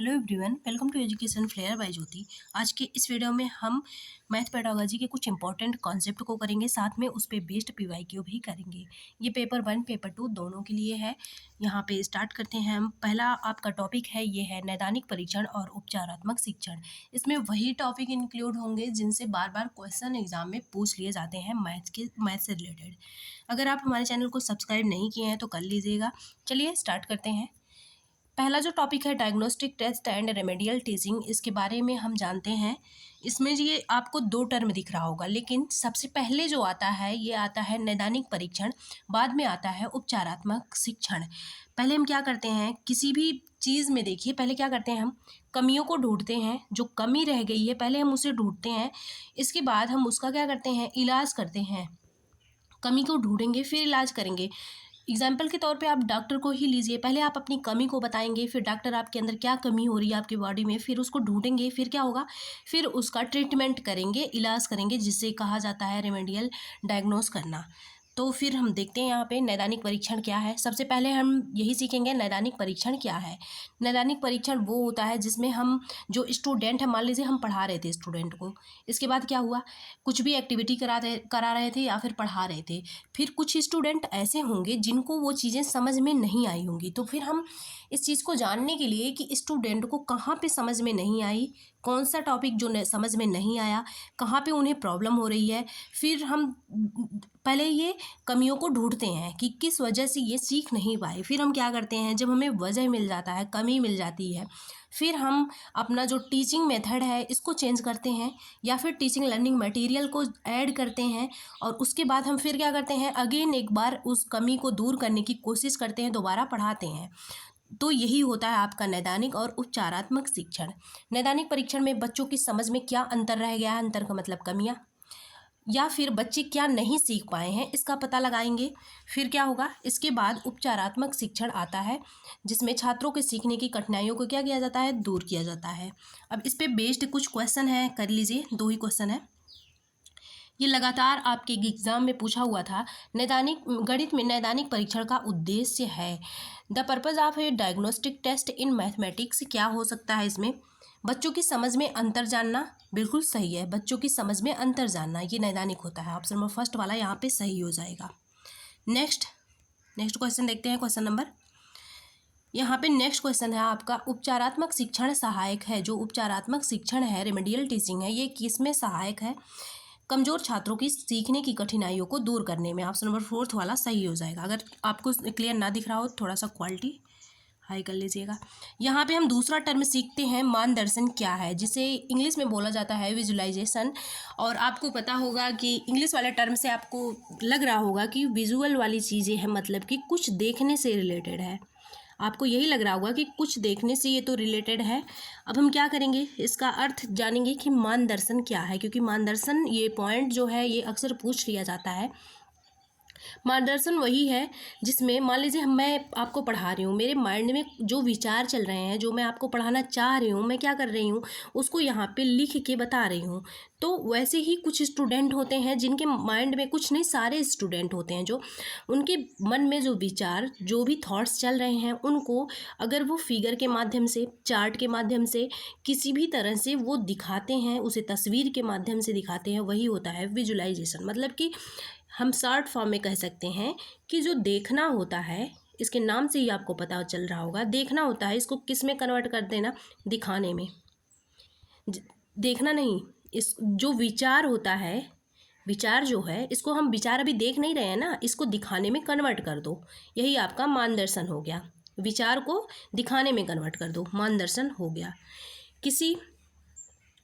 Hello everyone, welcome to education flair by Jyoti. आज के इस वीडियो में हम मैथ पेडागोजी के कुछ इंपॉर्टेंट कॉन्सेप्ट को करेंगे, साथ में उस पे बेस्ड पीवाईक्यू भी करेंगे। ये पेपर 1 पेपर 2 दोनों के लिए है। यहाँ पे स्टार्ट करते हैं हम। पहला आपका टॉपिक है, ये है नैदानिक परीक्षण और उपचारात्मक शिक्षण। इसमें वही टॉपिक इंक्लूड होंगे जिनसे बार बार क्वेश्चन एग्जाम में पूछ लिए जाते हैं मैथ से रिलेटेड। अगर आप हमारे चैनल को सब्सक्राइब नहीं किए हैं तो कर लीजिएगा। चलिए स्टार्ट करते हैं। पहला जो टॉपिक है diagnostic test and remedial teaching, इसके बारे में हम जानते हैं। इसमें ये आपको 2 टर्म दिख रहा होगा, लेकिन सबसे पहले जो आता है ये आता है नैदानिक परीक्षण, बाद में आता है उपचारात्मक शिक्षण। पहले हम क्या करते हैं, किसी भी चीज़ में देखिए, पहले क्या करते हैं हम कमियों को ढूंढते हैं। जो कमी रह गई है पहले हम उसे ढूंढते हैं, इसके बाद हम उसका क्या करते हैं, इलाज करते हैं। कमी को ढूंढेंगे फिर इलाज करेंगे। एग्जाम्पल के तौर पे आप डॉक्टर को ही लीजिए, पहले आप अपनी कमी को बताएंगे, फिर डॉक्टर आपके अंदर क्या कमी हो रही है आपकी बॉडी में, फिर उसको ढूंढेंगे, फिर क्या होगा, फिर उसका ट्रीटमेंट करेंगे, इलाज करेंगे, जिसे कहा जाता है रेमेडियल डायग्नोस करना। तो फिर हम देखते हैं यहाँ पे नैदानिक परीक्षण क्या है। सबसे पहले हम यही सीखेंगे नैदानिक परीक्षण क्या है। नैदानिक परीक्षण वो होता है जिसमें हम जो स्टूडेंट है, मान लीजिए हम पढ़ा रहे थे स्टूडेंट को, इसके बाद क्या हुआ, कुछ भी एक्टिविटी करा रहे थे या फिर पढ़ा रहे थे, फिर कुछ स्टूडेंट ऐसे होंगे जिनको वो चीज़ें समझ में नहीं आई होंगी। तो फिर हम इस चीज़ को जानने के लिए कि स्टूडेंट को कहाँ पे समझ में नहीं आई, कौन सा टॉपिक जो समझ में नहीं आया, कहाँ पे उन्हें प्रॉब्लम हो रही है, फिर हम पहले ये कमियों को ढूंढते हैं कि किस वजह से ये सीख नहीं पाए। फिर हम क्या करते हैं, जब हमें वजह मिल जाता है, कमी मिल जाती है, फिर हम अपना जो टीचिंग मेथड है इसको चेंज करते हैं या फिर टीचिंग लर्निंग मटेरियल को ऐड करते हैं। और उसके बाद हम फिर क्या करते हैं, अगेन एक बार उस कमी को दूर करने की कोशिश करते हैं, दोबारा पढ़ाते हैं। तो यही होता है आपका नैदानिक और उपचारात्मक शिक्षण। नैदानिक परीक्षण में बच्चों की समझ में क्या अंतर रह गया है, अंतर का मतलब कमियाँ, या फिर बच्चे क्या नहीं सीख पाए हैं, इसका पता लगाएंगे। फिर क्या होगा, इसके बाद उपचारात्मक शिक्षण आता है, जिसमें छात्रों के सीखने की कठिनाइयों को क्या किया जाता है, दूर किया जाता है। अब इस पे बेस्ड कुछ क्वेश्चन है, कर लीजिए। 2 ही क्वेश्चन है, ये लगातार आपके एग्जाम में पूछा हुआ था। नैदानिक गणित में नैदानिक परीक्षण का उद्देश्य है, the purpose of a diagnostic test in mathematics. क्या हो सकता है इसमें, बच्चों की समझ में अंतर जानना। बिल्कुल सही है, बच्चों की समझ में अंतर जानना, ये नैदानिक होता है। ऑप्शन नंबर फर्स्ट वाला यहाँ पे सही हो जाएगा। नेक्स्ट क्वेश्चन देखते हैं, क्वेश्चन नंबर, यहाँ पे नेक्स्ट क्वेश्चन है आपका, उपचारात्मक शिक्षण सहायक है। जो उपचारात्मक शिक्षण है, रेमेडियल टीचिंग है, ये किस में सहायक है, कमज़ोर छात्रों की सीखने की कठिनाइयों को दूर करने में। ऑप्शन नंबर 4 वाला सही हो जाएगा। अगर आपको क्लियर ना दिख रहा हो, थोड़ा सा क्वालिटी हाई कर लीजिएगा। यहाँ पे हम दूसरा टर्म सीखते हैं, मानदर्शन क्या है, जिसे इंग्लिश में बोला जाता है विजुअलाइजेशन। और आपको पता होगा कि इंग्लिश वाले टर्म से आपको लग रहा होगा कि विजुअल वाली चीज़ें हैं, मतलब कि कुछ देखने से रिलेटेड है। आपको यही लग रहा होगा कि कुछ देखने से ये तो रिलेटेड है। अब हम क्या करेंगे, इसका अर्थ जानेंगे कि मानदर्शन क्या है, क्योंकि मानदर्शन ये पॉइंट जो है ये अक्सर पूछ लिया जाता है। मार्गदर्शन वही है जिसमें मान लीजिए मैं आपको पढ़ा रही हूँ, मेरे माइंड में जो विचार चल रहे हैं, जो मैं आपको पढ़ाना चाह रही हूँ, मैं क्या कर रही हूँ, उसको यहाँ पे लिख के बता रही हूँ। तो वैसे ही कुछ स्टूडेंट होते हैं जिनके माइंड में, कुछ नहीं सारे स्टूडेंट होते हैं जो उनके मन में जो विचार, जो भी थॉट्स चल रहे हैं, उनको अगर वो फिगर के माध्यम से, चार्ट के माध्यम से, किसी भी तरह से वो दिखाते हैं, उसे तस्वीर के माध्यम से दिखाते हैं, वही होता है विजुअलाइजेशन। मतलब कि हम शॉर्ट फॉर्म में कह सकते हैं कि जो देखना होता है, इसके नाम से ही आपको पता चल रहा होगा, देखना होता है, इसको किस में कन्वर्ट कर देना, दिखाने में। देखना नहीं, इस जो विचार होता है, विचार जो है, इसको हम विचार अभी देख नहीं रहे हैं ना, इसको दिखाने में कन्वर्ट कर दो, यही आपका मानदर्शन हो गया। विचार को दिखाने में कन्वर्ट कर दो, मानदर्शन हो गया। किसी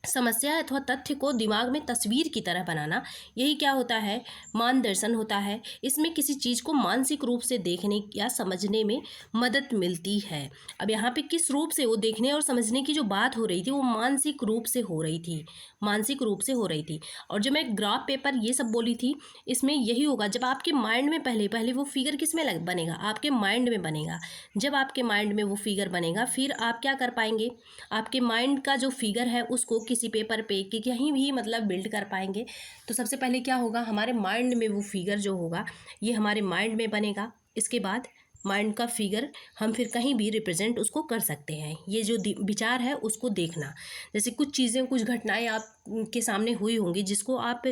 समस्या अथवा तथ्य को दिमाग में तस्वीर की तरह बनाना, यही क्या होता है, मानदर्शन होता है। इसमें किसी चीज़ को मानसिक रूप से देखने या समझने में मदद मिलती है। अब यहाँ पे किस रूप से वो देखने और समझने की जो बात हो रही थी, वो मानसिक रूप से हो रही थी, मानसिक रूप से हो रही थी। और जो मैं ग्राफ पेपर ये सब बोली थी, इसमें यही होगा, जब आपके माइंड में पहले वो फिगर किस में बनेगा, आपके माइंड में बनेगा। जब आपके माइंड में वो फिगर बनेगा, फिर आप क्या कर पाएंगे, आपके माइंड का जो फिगर है उसको किसी पेपर पे कि कहीं भी मतलब बिल्ड कर पाएंगे। तो सबसे पहले क्या होगा, हमारे माइंड में वो फिगर जो होगा ये हमारे माइंड में बनेगा। इसके बाद माइंड का फिगर हम फिर कहीं भी रिप्रेजेंट उसको कर सकते हैं। ये जो विचार है उसको देखना, जैसे कुछ चीज़ें, कुछ घटनाएं आप के सामने हुई होंगी जिसको आप,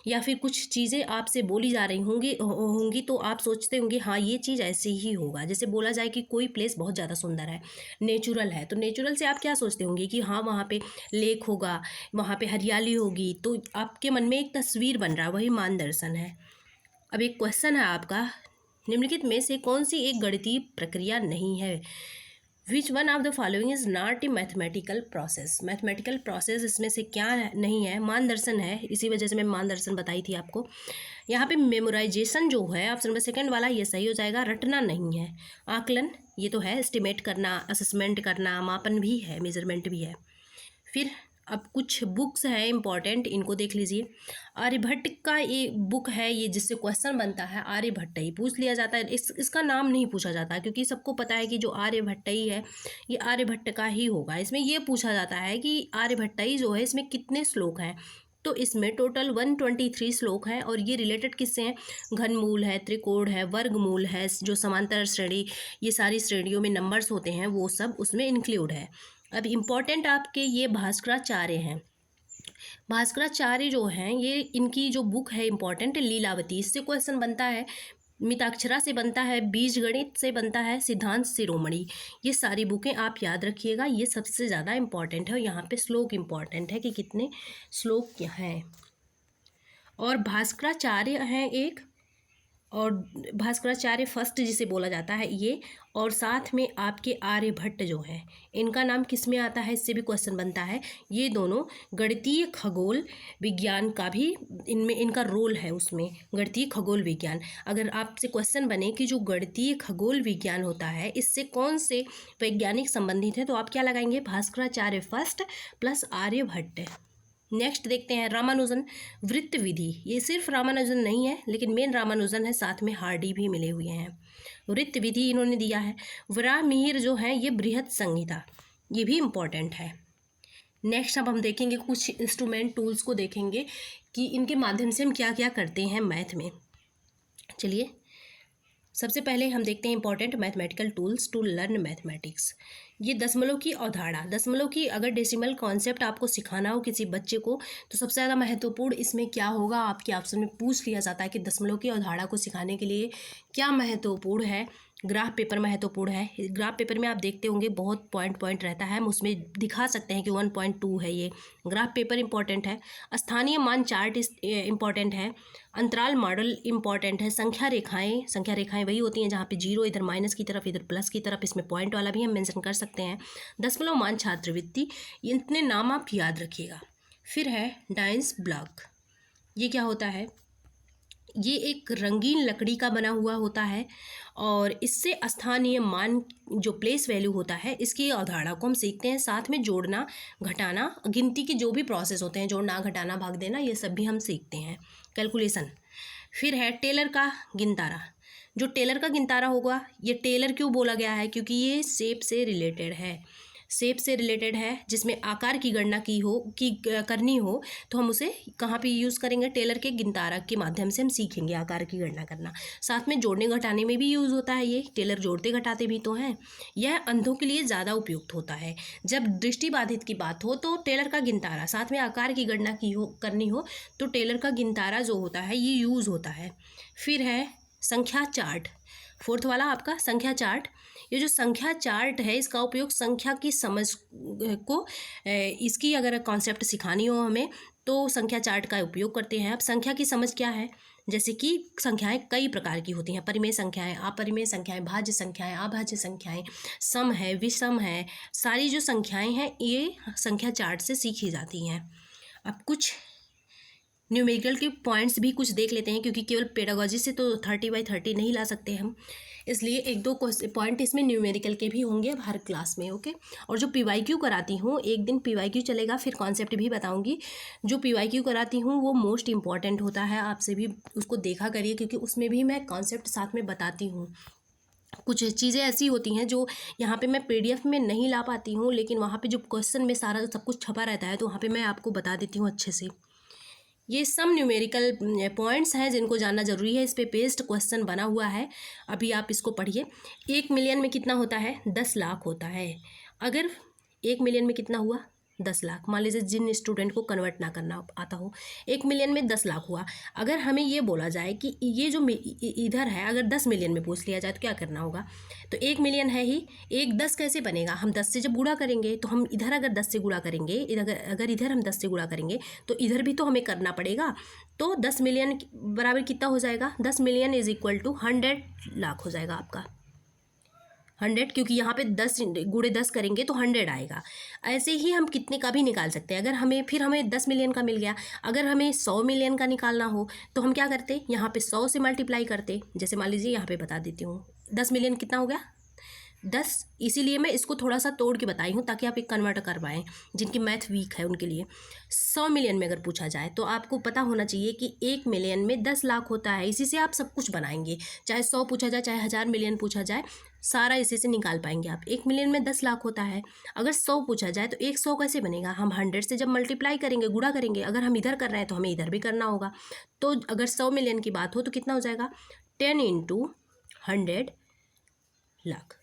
या फिर कुछ चीज़ें आपसे बोली जा रही होंगी तो आप सोचते होंगे हाँ ये चीज़ ऐसे ही होगा। जैसे बोला जाए कि कोई प्लेस बहुत ज़्यादा सुंदर है, नेचुरल है, तो नेचुरल से आप क्या सोचते होंगे कि हाँ वहाँ पे लेक होगा, वहाँ पे हरियाली होगी, तो आपके मन में एक तस्वीर बन रहा है, वही मार्गदर्शन है। अब एक क्वेश्चन है आपका, निम्नलिखित में से कौन सी एक गणितीय प्रक्रिया नहीं है? Which one of the following is not a mathematical process? Mathematical process इसमें से क्या नहीं है? मार्गदर्शन है, इसी वजह से मैं मार्गदर्शन बताई थी आपको। यहाँ पे मेमोराइजेशन जो है ऑप्शन नंबर सेकंड वाला ये सही हो जाएगा, रटना नहीं है। आकलन ये तो है, एस्टिमेट करना, असेसमेंट करना, मापन भी है, मेजरमेंट भी है। फिर अब कुछ बुक्स हैं इंपॉर्टेंट, इनको देख लीजिए। आर्यभट्ट का ये बुक है, ये जिससे क्वेश्चन बनता है आर्यभट्ट ही पूछ लिया जाता है। इसका नाम नहीं पूछा जाता क्योंकि सबको पता है कि जो आर्यभट्ट ही है ये आर्यभट्ट का ही होगा। इसमें ये पूछा जाता है कि आर्यभट्ट ही जो है इसमें कितने श्लोक हैं, तो इसमें टोटल 123 श्लोक हैं। और ये रिलेटेड किससे हैं? घनमूल है, त्रिकोण है, वर्गमूल है, जो समांतर श्रेणी, ये सारी श्रेणियों में नंबर्स होते हैं वो सब उसमें इंक्लूड है। अब इम्पॉर्टेंट आपके ये भास्कराचार्य हैं। भास्कराचार्य जो हैं ये, इनकी जो बुक है इम्पॉर्टेंट, लीलावती, इससे क्वेश्चन बनता है। मिताक्षरा से बनता है, बीज गणित से बनता है, सिद्धांत शिरोमणि, ये सारी बुकें आप याद रखिएगा, ये सबसे ज़्यादा इम्पॉर्टेंट है। यहाँ पे श्लोक इम्पॉर्टेंट है कि कितने श्लोक क्या हैं। और भास्कराचार्य हैं एक, और भास्कराचार्य फर्स्ट जिसे बोला जाता है ये, और साथ में आपके आर्यभट्ट जो हैं इनका नाम किस में आता है, इससे भी क्वेश्चन बनता है। ये दोनों गणितीय खगोल विज्ञान का भी इनमें इनका रोल है, उसमें गणितीय खगोल विज्ञान। अगर आपसे क्वेश्चन बने कि जो गणितीय खगोल विज्ञान होता है इससे कौन से वैज्ञानिक संबंधित है, तो आप क्या लगाएंगे? Bhaskaracharya first plus Aryabhatta. Next देखते हैं रामानुजन वृत्त विधि। ये सिर्फ रामानुजन नहीं है लेकिन मेन रामानुजन है, साथ में हार्डी भी मिले हुए हैं। वृत्त विधि इन्होंने दिया है। वराहमिहिर जो है ये बृहत संहिता, ये भी इम्पॉर्टेंट है। नेक्स्ट अब हम देखेंगे कुछ इंस्ट्रूमेंट टूल्स को देखेंगे कि इनके माध्यम से हम क्या क्या करते हैं मैथ में। चलिए सबसे पहले हम देखते हैं important mathematical tools to learn mathematics. ये दशमलव की अवधारणा, दशमलव की अगर डेसिमल कॉन्सेप्ट आपको सिखाना हो किसी बच्चे को तो सबसे ज़्यादा महत्वपूर्ण इसमें क्या होगा, आपके ऑप्शन में पूछ लिया जाता है कि दशमलव की अवधारणा को सिखाने के लिए क्या महत्वपूर्ण है। ग्राफ पेपर महत्वपूर्ण है। ग्राफ पेपर में आप देखते होंगे बहुत पॉइंट रहता है, हम उसमें दिखा सकते हैं कि 1.2 है, ये ग्राफ पेपर इंपॉर्टेंट है। स्थानीय मान चार्ट इंपॉर्टेंट है। अंतराल मॉडल इंपॉर्टेंट है। संख्या रेखाएं वही होती हैं जहाँ पे जीरो इधर माइनस की तरफ इधर प्लस की तरफ, इसमें पॉइंट वाला भी हम मेंशन कर सकते हैं। दशमलव मान छात्रवृत्ति, इतने नाम आप याद रखिएगा। फिर है डाइस ब्लॉक, ये क्या होता है? ये एक रंगीन लकड़ी का बना हुआ होता है और इससे स्थानीय मान जो प्लेस वैल्यू होता है इसकी अवधारणा को हम सीखते हैं। साथ में जोड़ना घटाना, गिनती के जो भी प्रोसेस होते हैं, जोड़ना घटाना भाग देना, ये सब भी हम सीखते हैं, कैलकुलेशन। फिर है टेलर का गिनतारा। जो टेलर का गिनतारा होगा, ये टेलर क्यों बोला गया है? क्योंकि ये शेप से रिलेटेड है, शेप से रिलेटेड है। जिसमें आकार की गणना करनी हो तो हम उसे कहाँ पे यूज़ करेंगे? टेलर के गिनतारा के माध्यम से हम सीखेंगे आकार की गणना करना। साथ में जोड़ने घटाने में भी यूज़ होता है, ये टेलर जोड़ते घटाते भी तो हैं। यह अंधों के लिए ज़्यादा उपयुक्त होता है। जब दृष्टिबाधित की बात हो तो टेलर का गिनतारा, साथ में आकार की गणना करनी हो तो टेलर का गिनतारा जो होता है ये यूज़ होता है। फिर है संख्या चार्ट, फोर्थ वाला आपका संख्या चार्ट। ये जो संख्या चार्ट है इसका उपयोग संख्या की समझ को, इसकी अगर कॉन्सेप्ट सिखानी हो हमें तो संख्या चार्ट का उपयोग करते हैं। अब संख्या की समझ क्या है? जैसे कि संख्याएं कई प्रकार की होती हैं, परिमेय संख्याएं, अपरिमेय संख्याएं, भाज्य संख्याएं, अभाज्य संख्याएं, सम है, विषम है, सारी जो संख्याएं हैं ये संख्या चार्ट से सीखी जाती हैं। अब कुछ न्यूमेरिकल के पॉइंट्स भी कुछ देख लेते हैं क्योंकि केवल पेडागोजी से तो 30/30 नहीं ला सकते हम, इसलिए एक दो पॉइंट इसमें न्यूमेरिकल के भी होंगे अब हर क्लास में। ओके, और जो PYQ कराती हूँ, एक दिन PYQ चलेगा, फिर कॉन्सेप्ट भी बताऊँगी। जो PYQ कराती हूँ वो मोस्ट इम्पॉर्टेंट होता है, आपसे भी उसको देखा करिए क्योंकि उसमें भी मैं कॉन्सेप्ट साथ में बताती हूँ। कुछ चीज़ें ऐसी होती हैं जो यहाँ पे मैं PDF में नहीं ला पाती हूँ, लेकिन वहाँ पे जो क्वेश्चन में सारा सब कुछ छपा रहता है तो वहाँ पे मैं आपको बता देती हूँ अच्छे से। ये सम न्यूमेरिकल पॉइंट्स हैं जिनको जानना जरूरी है। इस पे पेस्ट क्वेश्चन बना हुआ है, अभी आप इसको पढ़िए। 1 मिलियन में कितना होता है? 10 लाख होता है। अगर 1 मिलियन में कितना हुआ? 10 लाख। मान लीजिए जिन स्टूडेंट को कन्वर्ट ना करना आता हो, 1 मिलियन में 10 लाख हुआ। अगर हमें ये बोला जाए कि ये जो इधर है, अगर 10 मिलियन में पूछ लिया जाए तो क्या करना होगा? तो 1 मिलियन है ही, 10 कैसे बनेगा? हम 10 से जब गुणा करेंगे तो हम इधर अगर 10 से गुणा करेंगे, अगर इधर हम 10 से गुणा करेंगे तो इधर भी तो हमें करना पड़ेगा। तो 10 मिलियन बराबर कितना हो जाएगा? 10 million is equal to 100 lakh हो जाएगा आपका। 100, क्योंकि यहाँ पे 10 गुणे 10 करेंगे तो 100 आएगा। ऐसे ही हम कितने का भी निकाल सकते हैं। अगर हमें 10 मिलियन का मिल गया, अगर हमें 100 मिलियन का निकालना हो तो हम क्या करते? यहाँ पे 100 से मल्टीप्लाई करते। जैसे मान लीजिए यहाँ पे बता देती हूँ, 10 मिलियन कितना हो गया? 10। इसीलिए मैं इसको थोड़ा सा तोड़ के बताई हूँ ताकि आप एक कन्वर्ट कर पाएँ, जिनकी मैथ वीक है उनके लिए। 100 मिलियन में अगर पूछा जाए तो आपको पता होना चाहिए कि 1 मिलियन में 10 लाख होता है। इसी से आप सब कुछ बनाएंगे, चाहे 100 पूछा जाए, चाहे 1000 मिलियन पूछा जाए, सारा इसी से निकाल पाएंगे आप। 1 मिलियन में 10 लाख होता है। अगर 100 पूछा जाए तो 100 कैसे बनेगा? हम 100 से जब मल्टीप्लाई करेंगे, गुणा करेंगे। अगर हम इधर कर रहे हैं तो हमें इधर भी करना होगा। तो अगर 100 मिलियन की बात हो तो कितना हो जाएगा? 10 इंटू 100 लाख,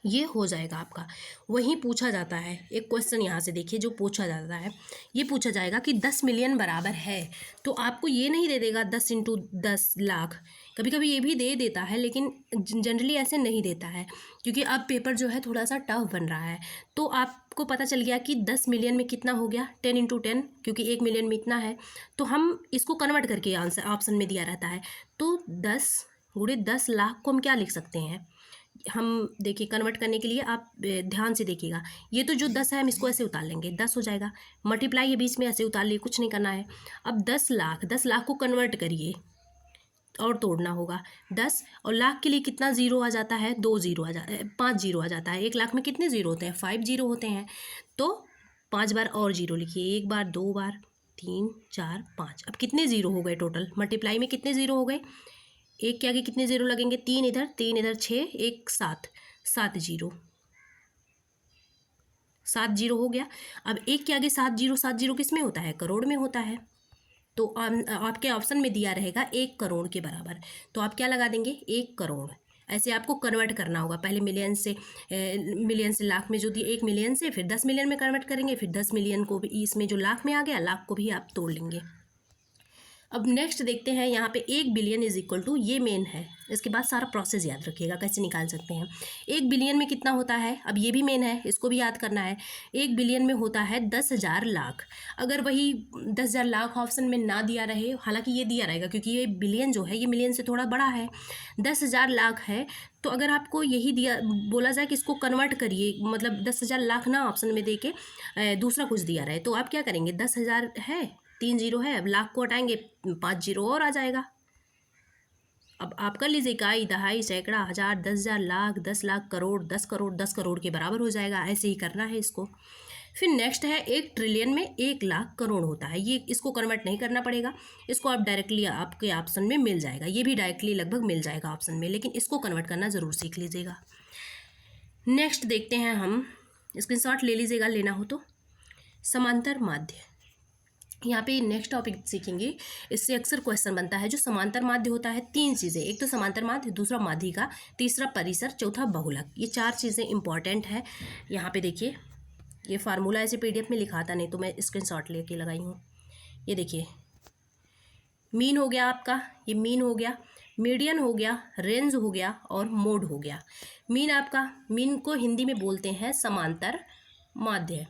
ये हो जाएगा आपका। वहीं पूछा जाता है एक क्वेश्चन, यहाँ से देखिए जो पूछा जाता है, ये पूछा जाएगा कि 10 मिलियन बराबर है। तो आपको ये नहीं दे देगा 10 इंटू 10 लाख, कभी कभी ये भी दे देता है, लेकिन जनरली ऐसे नहीं देता है, क्योंकि अब पेपर जो है थोड़ा सा टफ बन रहा है। तो आपको पता चल गया कि 10 मिलियन में कितना हो गया? 10 इंटू 10, क्योंकि 1 मिलियन में इतना है। तो हम इसको कन्वर्ट करके आंसर ऑप्शन में दिया रहता है। तो 10 गुणे 10 लाख को हम क्या लिख सकते हैं? हम देखिए कन्वर्ट करने के लिए आप ध्यान से देखिएगा। ये तो जो 10 है हम इसको ऐसे उतार लेंगे, 10 हो जाएगा। मल्टीप्लाई ये बीच में ऐसे उतार लिए, कुछ नहीं करना है। अब 10 लाख, 10 लाख को कन्वर्ट करिए और तोड़ना होगा। 10 और लाख के लिए कितना ज़ीरो आ जाता है? 2 ज़ीरो आ जाता है, 5 ज़ीरो आ जाता है। 1 लाख में कितने ज़ीरो होते हैं? 5 ज़ीरो होते हैं। तो 5 बार और ज़ीरो लिखिए, 1 बार, 2 बार, 3, 4, 5। अब कितने ज़ीरो हो गए टोटल? मल्टीप्लाई में कितने ज़ीरो हो गए? एक के आगे कितने जीरो लगेंगे? 3 इधर, 3 इधर, 6, 1 7, 7 जीरो, 7 जीरो हो गया। अब एक के आगे 7 जीरो, 7 जीरो किस में होता है? करोड़ में होता है। तो आपके ऑप्शन में दिया रहेगा 1 करोड़ के बराबर। तो आप क्या लगा देंगे? 1 करोड़। ऐसे आपको कन्वर्ट करना होगा। पहले मिलियन से लाख में जो दिए, 1 मिलियन से फिर 10 मिलियन में कन्वर्ट करेंगे, फिर 10 मिलियन को भी इसमें जो लाख में आ गया, लाख को भी आप तोड़ लेंगे। अब नेक्स्ट देखते हैं, यहाँ पे 1 बिलियन इज इक्वल टू, ये मेन है। इसके बाद सारा प्रोसेस याद रखिएगा कैसे निकाल सकते हैं। 1 बिलियन में कितना होता है? अब ये भी मेन है, इसको भी याद करना है। 1 बिलियन में होता है 10,000 लाख। अगर वही 10,000 लाख ऑप्शन में ना दिया रहे, हालांकि ये दिया रहेगा क्योंकि ये बिलियन जो है ये मिलियन से थोड़ा बड़ा है। 10,000 लाख है, तो अगर आपको यही दिया बोला जाए कि इसको कन्वर्ट करिए, मतलब 10,000 लाख ना ऑप्शन में दे के दूसरा कुछ दिया रहे, तो आप क्या करेंगे? 10,000 है, 3 जीरो है, अब लाख को हटाएंगे, 5 जीरो और आ जाएगा। अब आप कर लीजिए, इकाई, दहाई, सैकड़ा, हज़ार, 10,000, लाख, 10 लाख, करोड़, 10 करोड़, 10 करोड़ के बराबर हो जाएगा। ऐसे ही करना है इसको। फिर नेक्स्ट है 1 ट्रिलियन में 1 लाख करोड़ होता है। ये इसको कन्वर्ट नहीं करना पड़ेगा, इसको आप डायरेक्टली आपके ऑप्शन में मिल जाएगा। ये भी डायरेक्टली लगभग मिल जाएगा ऑप्शन में, लेकिन इसको कन्वर्ट करना ज़रूर सीख लीजिएगा। नेक्स्ट देखते हैं हम, स्क्रीनशॉट ले लीजिएगा लेना हो तो। समांतर माध्य, यहाँ पे नेक्स्ट टॉपिक सीखेंगे। इससे अक्सर क्वेश्चन बनता है। जो समांतर माध्य होता है, 3 चीज़ें, एक तो समांतर माध्य, दूसरा माध्यिका, तीसरा परिसर, चौथा बहुलक। ये 4 चीज़ें इंपॉर्टेंट है। यहाँ पे देखिए, ये फार्मूला ऐसे PDF में लिखा था, नहीं तो मैं स्क्रीनशॉट लेके लगाई हूँ। ये देखिए, मीन हो गया आपका, ये मीन हो गया, मीडियन हो गया, रेंज हो गया और मोड हो गया। मीन को हिंदी में बोलते हैं समांतर माध्य,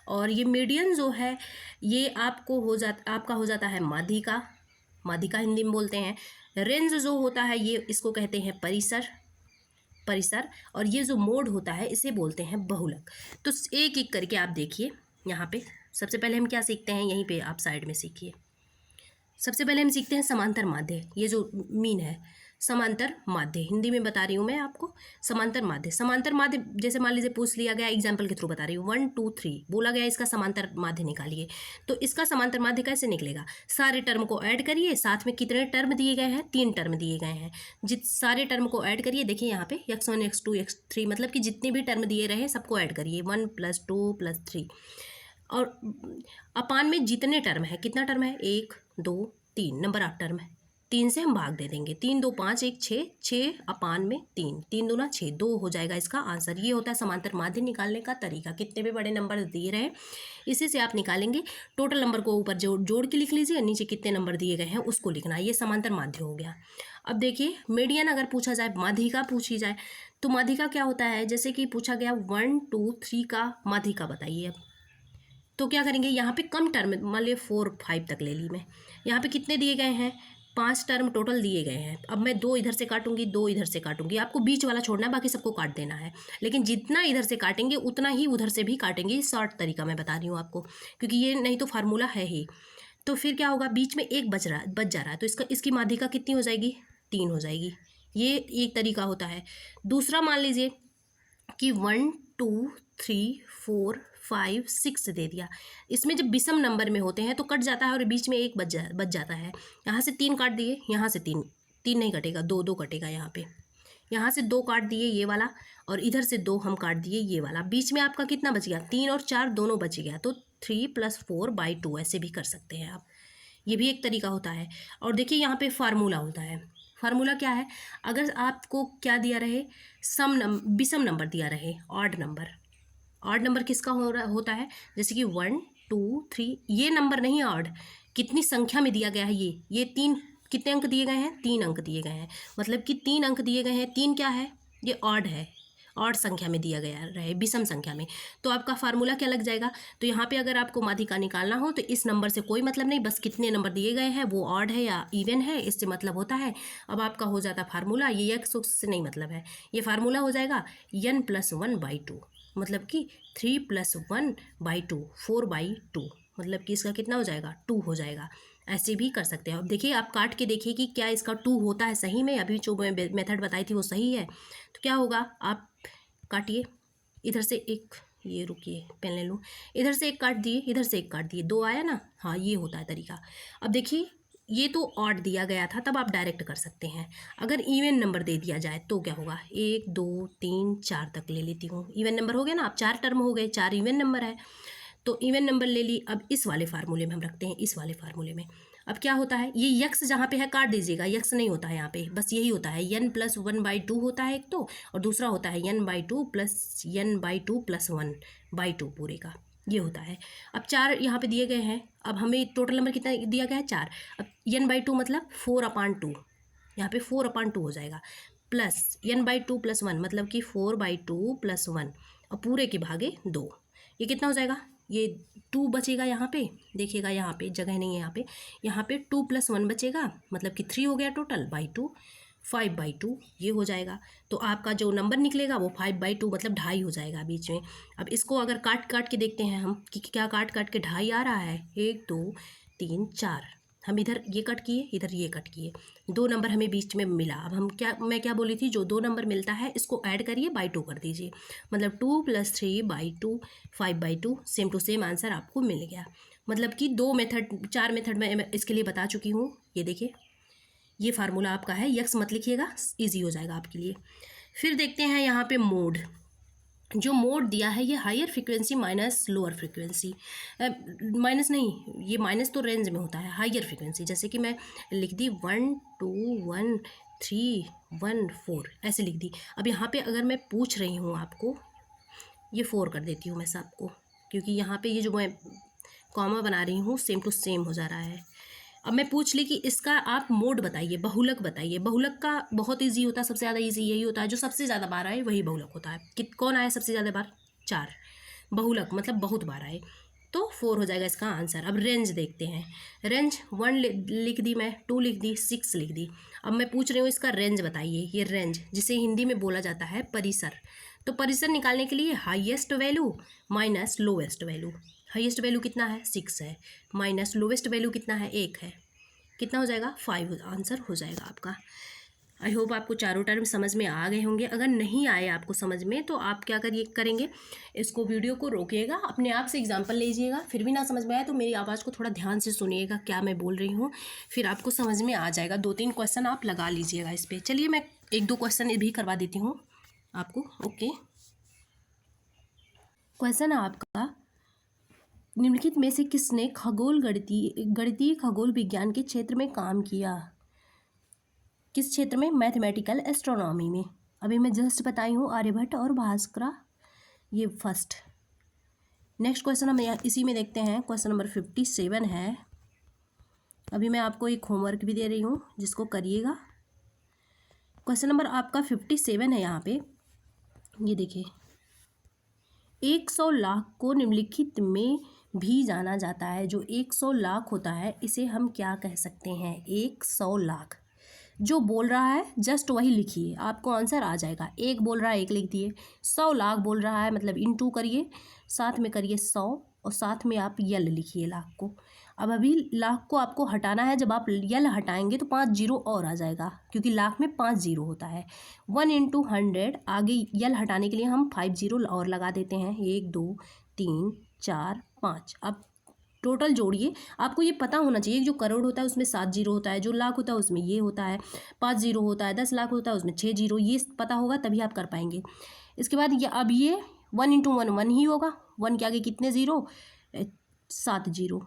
और ये मीडियन जो है ये आपका हो जाता है माध्यिका हिंदी में बोलते हैं। रेंज जो होता है ये इसको कहते हैं परिसर, और ये जो मोड होता है इसे बोलते हैं बहुलक। तो एक एक करके आप देखिए। यहाँ पे सबसे पहले हम क्या सीखते हैं, यहीं पे आप साइड में सीखिए। सबसे पहले हम सीखते हैं समांतर माध्य। ये जो मीन है, समांतर माध्य हिंदी में बता रही हूँ मैं आपको। समांतर माध्य जैसे मान लीजिए पूछ लिया गया, एग्जाम्पल के थ्रू बता रही हूँ, 1 2 3 बोला गया, इसका समांतर माध्य निकालिए। तो इसका समांतर माध्य कैसे निकलेगा? सारे टर्म को ऐड करिए, साथ में कितने टर्म दिए गए हैं? 3 टर्म दिए गए हैं। सारे टर्म को ऐड करिए। देखिए यहाँ पे x1 x2 x3, मतलब कि जितने भी टर्म दिए रहे सबको ऐड करिए, 1 + 2 + 3। और अपान में जितने टर्म है, कितना टर्म है, 1 2 3 नंबर ऑफ टर्म है, 3 से हम भाग दे देंगे, 3 2 5 1 6, 6 अपान में 3, 3 दूना 6, 2 हो जाएगा इसका आंसर। ये होता है समांतर माध्य निकालने का तरीका। कितने भी बड़े नंबर दिए रहे इसी से आप निकालेंगे। टोटल नंबर को ऊपर जोड़ के लिख लीजिए, नीचे कितने नंबर दिए गए हैं उसको लिखना। ये समांतर माध्य हो गया। अब देखिए मीडियन अगर पूछा जाए, माध्यिका पूछी जाए, तो माध्यिका क्या होता है, जैसे कि पूछा गया 1 2 3 का माध्यिका बताइए। अब तो क्या करेंगे, यहाँ पे कम टर्म, मान लीजिए 4 5 तक ले ली मैं, यहाँ पे कितने दिए गए हैं, 5 टर्म टोटल दिए गए हैं। अब मैं 2 इधर से काटूंगी, 2 इधर से काटूंगी, आपको बीच वाला छोड़ना है, बाकी सबको काट देना है। लेकिन जितना इधर से काटेंगे उतना ही उधर से भी काटेंगे। शॉर्ट तरीका मैं बता रही हूँ आपको, क्योंकि ये नहीं तो फार्मूला है ही। तो फिर क्या होगा, बीच में एक बच जा रहा है, तो इसकी माध्यिका कितनी हो जाएगी, 3 हो जाएगी। ये एक तरीका होता है। दूसरा मान लीजिए कि 1 2 3 4 5 6 दे दिया। इसमें जब विषम नंबर में होते हैं तो कट जाता है और बीच में एक बच जाता है। यहाँ से 3 काट दिए, यहाँ से 3 3 नहीं कटेगा, 2 2 कटेगा। यहाँ से 2 काट दिए ये वाला, और इधर से 2 हम काट दिए ये वाला। बीच में आपका कितना बच गया, 3 और 4 दोनों बच गया, तो 3 + 4/2 ऐसे भी कर सकते हैं आप। ये भी एक तरीका होता है। और देखिए यहाँ पे फार्मूला होता है। फार्मूला क्या है, अगर आपको क्या दिया रहे, विषम नंबर दिया रहे, ऑड नंबर किसका होता है, जैसे कि 1 2 3, ये नंबर नहीं ऑड, कितनी संख्या में दिया गया है, ये 3, कितने अंक दिए गए हैं, 3 अंक दिए गए हैं, मतलब कि 3 अंक दिए गए हैं। 3 क्या है, ये ऑड है, ऑड संख्या में दिया गया रहे, विषम संख्या में। तो आपका फार्मूला क्या लग जाएगा, तो यहाँ पे अगर आपको माध्यिका निकालना हो तो इस नंबर से कोई मतलब नहीं, बस कितने नंबर दिए गए हैं, वो ऑड है या इवन है, इससे मतलब होता है। अब आपका हो जाता फार्मूला, ये एक्स से नहीं मतलब है, ये फार्मूला हो जाएगा n + 1/2, मतलब कि 3 + 1/2, 4/2, मतलब कि इसका कितना हो जाएगा, 2 हो जाएगा। ऐसे भी कर सकते हैं। अब देखिए आप काट के देखिए कि क्या इसका 2 होता है सही में, अभी जो मैं मेथड बताई थी वो सही है। तो क्या होगा, आप काटिए, इधर से एक, ये रुकिए पेन ले लूँ, इधर से एक काट दिए, इधर से एक काट दिए, 2 आया ना, हाँ ये होता है तरीका। अब देखिए ये तो ऑड दिया गया था, तब आप डायरेक्ट कर सकते हैं। अगर इवन नंबर दे दिया जाए तो क्या होगा, 1 2 3 4 तक ले लेती हूँ, इवन नंबर हो गया ना, अब 4 टर्म हो गए, 4 इवन नंबर है, तो इवन नंबर ले ली। अब इस वाले फार्मूले में हम रखते हैं, इस वाले फार्मूले में। अब क्या होता है, ये यक्स जहाँ पे है काट दीजिएगा, यक्स नहीं होता है यहाँ पे, बस यही होता है, n + 1/2 होता है एक तो, और दूसरा होता है n/2 + n/2 + 1/2 पूरे का, ये होता है। अब 4 यहाँ पे दिए गए हैं, अब हमें टोटल नंबर कितना दिया गया है, 4। अब n/2 मतलब 4/2, यहाँ पे 4/2 हो जाएगा, प्लस n/2 + 1 मतलब कि 4/2 + 1, और पूरे के भागे 2, ये कितना हो जाएगा, ये 2 बचेगा यहाँ पे, देखिएगा यहाँ पे जगह नहीं है, यहाँ पे 2 + 1 बचेगा, मतलब कि 3 हो गया टोटल, /2, 5/2 ये हो जाएगा। तो आपका जो नंबर निकलेगा वो 5/2 मतलब 2.5 हो जाएगा बीच में। अब इसको अगर काट के देखते हैं हम कि क्या काट के 2.5 आ रहा है, 1 2 3 4, हम इधर ये कट किए, इधर ये कट किए, 2 नंबर हमें बीच में मिला। अब मैं क्या बोली थी, जो 2 नंबर मिलता है इसको ऐड करिए, /2 कर दीजिए, मतलब 2 + 3/2 5/2, सेम टू सेम आंसर आपको मिल गया। मतलब कि 4 मेथड मैं इसके लिए बता चुकी हूँ। ये देखिए ये फार्मूला आपका है, यक्स मत लिखिएगा, ईजी हो जाएगा आपके लिए। फिर देखते हैं यहाँ पे मोड, जो मोड दिया है ये higher frequency minus lower frequency, minus नहीं, ये माइनस तो रेंज में होता है, हायर फ्रिक्वेंसी, जैसे कि मैं लिख दी 1 2 1 3 1 4 ऐसे लिख दी। अब यहाँ पे अगर मैं पूछ रही हूँ आपको, ये 4 कर देती हूँ मैं सबको, क्योंकि यहाँ पे ये जो मैं कॉमा बना रही हूँ सेम टू सेम हो जा रहा है। अब मैं पूछ ली कि इसका आप मोड बताइए, बहुलक बताइए। बहुलक का बहुत ईजी होता है, सबसे ज़्यादा ईजी यही होता है, जो सबसे ज़्यादा बार आए वही बहुलक होता है। कौन आया सबसे ज़्यादा बार, 4, बहुलक मतलब बहुत बार आए, तो 4 हो जाएगा इसका आंसर। अब रेंज देखते हैं, रेंज 1 लिख दी मैं, 2 लिख दी, 6 लिख दी। अब मैं पूछ रही हूँ इसका रेंज बताइए, ये रेंज जिसे हिंदी में बोला जाता है परिसर। तो परिसर निकालने के लिए highest value minus lowest value, highest value कितना है, 6 है, माइनस लोवेस्ट वैल्यू कितना है, 1 है, कितना हो जाएगा, 5 आंसर हो जाएगा आपका। आई होप आपको चारों टर्म समझ में आ गए होंगे। अगर नहीं आए आपको समझ में तो आप क्या करेंगे, इसको वीडियो को रोकिएगा, अपने आप से एग्जांपल लीजिएगा, फिर भी ना समझ में आए तो मेरी आवाज़ को थोड़ा ध्यान से सुनिएगा क्या मैं बोल रही हूँ, फिर आपको समझ में आ जाएगा। 2-3 क्वेश्चन आप लगा लीजिएगा इस पर। चलिए मैं 1-2 क्वेश्चन भी करवा देती हूँ आपको। ओके, क्वेश्चन है आपका, निम्नलिखित में से किसने गणितीय खगोल विज्ञान के क्षेत्र में काम किया? किस क्षेत्र में? मैथमेटिकल एस्ट्रोनॉमी में। अभी मैं जस्ट बताई हूँ आर्यभट्ट और भास्करा, ये फर्स्ट। नेक्स्ट क्वेश्चन हम इसी में देखते हैं। क्वेश्चन नंबर 57 है। अभी मैं आपको एक होमवर्क भी दे रही हूँ जिसको करिएगा। क्वेश्चन नंबर आपका 57 है यहाँ पे, ये देखिए। 100 लाख को निम्नलिखित में भी जाना जाता है। जो 100 लाख होता है इसे हम क्या कह सकते हैं? 100 लाख। जो बोल रहा है जस्ट वही लिखिए, आपको आंसर आ जाएगा। एक बोल रहा है एक लिख दिए, 100 लाख बोल रहा है मतलब इनटू करिए, साथ में करिए 100 और साथ में आप यल लिखिए लाख को। अब अभी लाख को आपको हटाना है, जब आप यल हटाएंगे तो 5 जीरो और आ जाएगा, क्योंकि लाख में 5 जीरो होता है। 1 इंटू 100, आगे यल हटाने के लिए हम 5 जीरो और लगा देते हैं। 1 2 3 4 5। अब टोटल जोड़िए। आपको ये पता होना चाहिए, जो करोड़ होता है उसमें 7 जीरो होता है, जो लाख होता है उसमें ये होता है 5 जीरो होता है, 10 लाख होता है उसमें 6 जीरो। ये पता होगा तभी आप कर पाएंगे। इसके बाद ये अब ये 1 इंटू 1 1 ही होगा। 1 के आगे कितने ज़ीरो? 7 जीरो।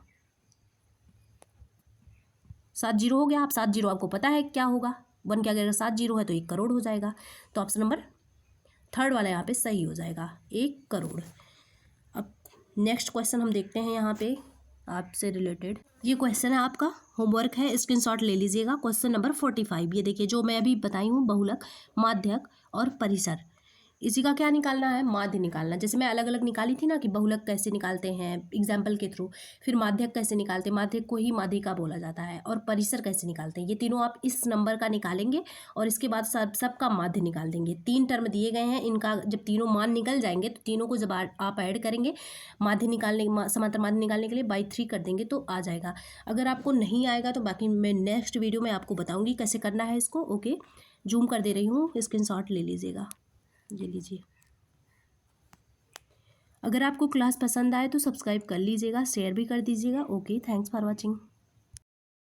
7 जीरो हो गया। आप 7 जीरो आपको पता है क्या होगा? 1 के आगे अगर 7 जीरो है तो 1 करोड़ हो जाएगा। तो ऑप्शन नंबर थर्ड वाला यहाँ पे सही हो जाएगा, 1 करोड़। अब नेक्स्ट क्वेश्चन हम देखते हैं यहाँ पे आपसे रिलेटेड। ये क्वेश्चन है आपका, होमवर्क है, स्क्रीनशॉट ले लीजिएगा। क्वेश्चन नंबर 45, ये देखिए जो मैं अभी बताई हूँ, बहुलक, माध्यक और परिसर। इसी का क्या निकालना है? माध्य निकालना। जैसे मैं अलग अलग निकाली थी ना कि बहुलक कैसे निकालते हैं एग्जाम्पल के थ्रू, फिर माध्यक कैसे निकालते हैं, माध्यक को ही माध्यिका बोला जाता है, और परिसर कैसे निकालते हैं, ये तीनों आप इस नंबर का निकालेंगे और इसके बाद सबका माध्य निकाल देंगे। 3 टर्म दिए गए हैं, इनका जब तीनों मान निकल जाएंगे तो तीनों को जब आप ऐड करेंगे माध्य निकालने, समांतर माध्य निकालने के लिए बाई 3 कर देंगे तो आ जाएगा। अगर आपको नहीं आएगा तो बाकी मैं नेक्स्ट वीडियो में आपको बताऊँगी कैसे करना है इसको। ओके, जूम कर दे रही हूँ, स्क्रीनशॉट ले लीजिएगा। ये लीजिए। अगर आपको क्लास पसंद आए तो सब्सक्राइब कर लीजिएगा, शेयर भी कर दीजिएगा। Okay, thanks for watching.